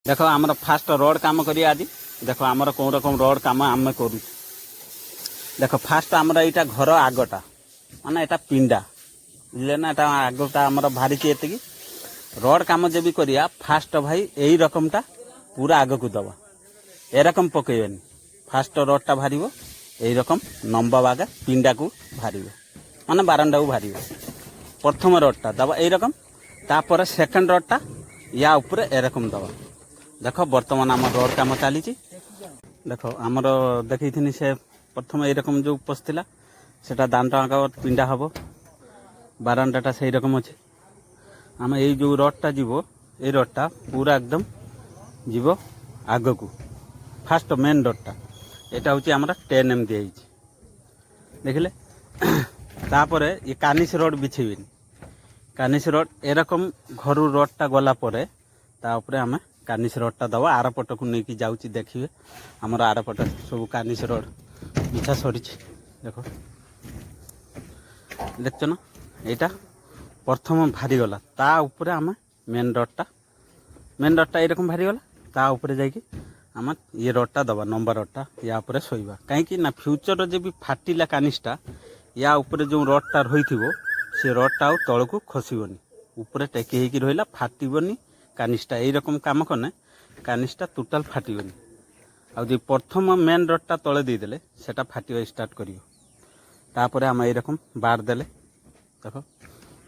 देख आमर fast rod कम कर आज देख आमर कौ रकम रड कम आम करूँ देख फास्ट आमर यहाँ घर आगटा माने यहाँ पिंडा बुझे ना यहाँ आगटा आमर भारी एति रड कम जब करिया फास्ट भाई यही रकमटा पूरा आग को दबा ए रकम पकईबनी फास्ट रडटा भार यही रकम नंबा बागा पिंडा को भार माने बारंडा को भार प्रथम रडटा दबा यही रकम तापर सेकेंड रडटा या ऊपर ए रकम दबा देख बर्तमान आम रड कम चली देख आमर देखी से प्रथम यही रकम जो पशला से दानटा पिंडा हम बारंडाटा से रकम अच्छे आम ये जो रडटा जीव ये रडटा पूरा एकदम जीव आग को फास्ट मेन रडटा यहाँ हूँ आम 10 एम दिखाई देखिले तापर ये कानिस रड बिछेबी कानिस रड ए रकम घर रडटा गलापर तापर आम कानिस रडटा दबा आर पट को लेकिन जाऊँगी देखिए आमर आर पट सब कानिस रड बिछा सरी देख देखछ ना यहाँ प्रथम भारीगला ता उपरे आम मेन रडटा एरकम भारीगला ता उपरे जाकि आम ये रडटा दबा नंबर रडटा या उपरे शोइबा कहीं ना फ्यूचर जब फाटिला कानिसटा या उपरे जो रडटा रही से रडटा तल को खसबनी उपरे टेकी होगी रहा फाटबनी कानिसटा यही रकम कम कने कानिसटा टोटाल फाटबनी आउ प्रथम मेन रडटा तले देदेले सेटा फाटिबा स्टार्ट करियो तापर आम ये रकम बार देले देख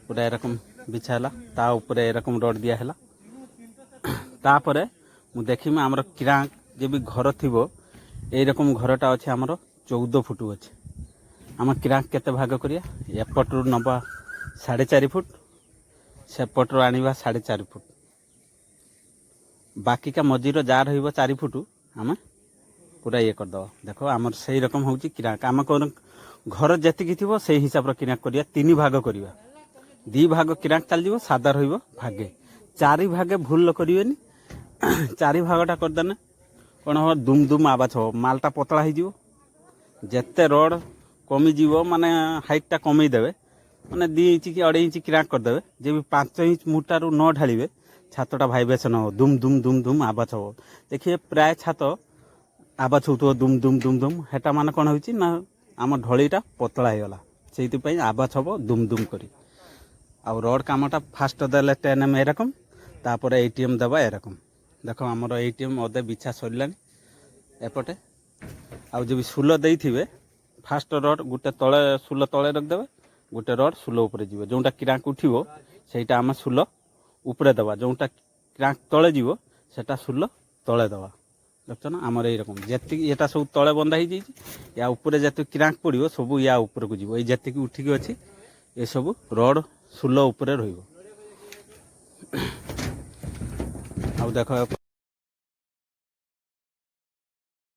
पूरा एरकम बिछाला ता ऊपर एरकम रड दिया है तापर मु देखी आमर किराक जब घर थी यही रकम घरटा अच्छे आमर 14 फुट अच्छे आम किराक केते भाग करिया एपटू नबा 4.5 फुट सेपटू आनिबा 4.5 फुट बाकी का मझीर जार हो 4 फुट आम पूरा ये करदे देख आमर से रकम हूँ किराक आम घर जी थी से हिसाब किराक करिया 3 भाग करिया 2 भाग किराक चल सादा भागे 4 भागे भूल करें 4 भागटा करदेने कौन हम दुम दुम आवाज हो मालटा पतला हो जेते रड कमिज माने हाइटा कमेदेवे माने 2 इंच कि 2.5 इंच किराक करदे जब 5 इंच मुटारू न ढालिबे छातटा भाइब्रेसन हो दुम दुम दुम दुम आवाज हो देखिए प्राय छात आवाज हो दुम दुम दुम दुम हेटा माने कौन होची ना आम ढलीटा पतला होगला से आवाज हम दुम दुम कर रड कामटा फास्ट देले 10 एम एरकम तापर एटीएम दबा एरकम देख आमर एटीएम अदे बिछा सरलानी एपटे आउ जब सुल देइथिबे फास्ट रड गोटे तले सुल तले रखदेवे गोटे रड सुल उपरे जीव जोटा किराक उठिबो सेटा आम सुल उपरे दबा जोटा किराक तले जीव सेटा सुल तले दबा देख ना आमर यही जी ये सब तले बंधा हो या उपरे जी किराक पड़ो सब या ऊपर को जीव ये जी उठिक अच्छी ये सब रड सुल उपरे रही देख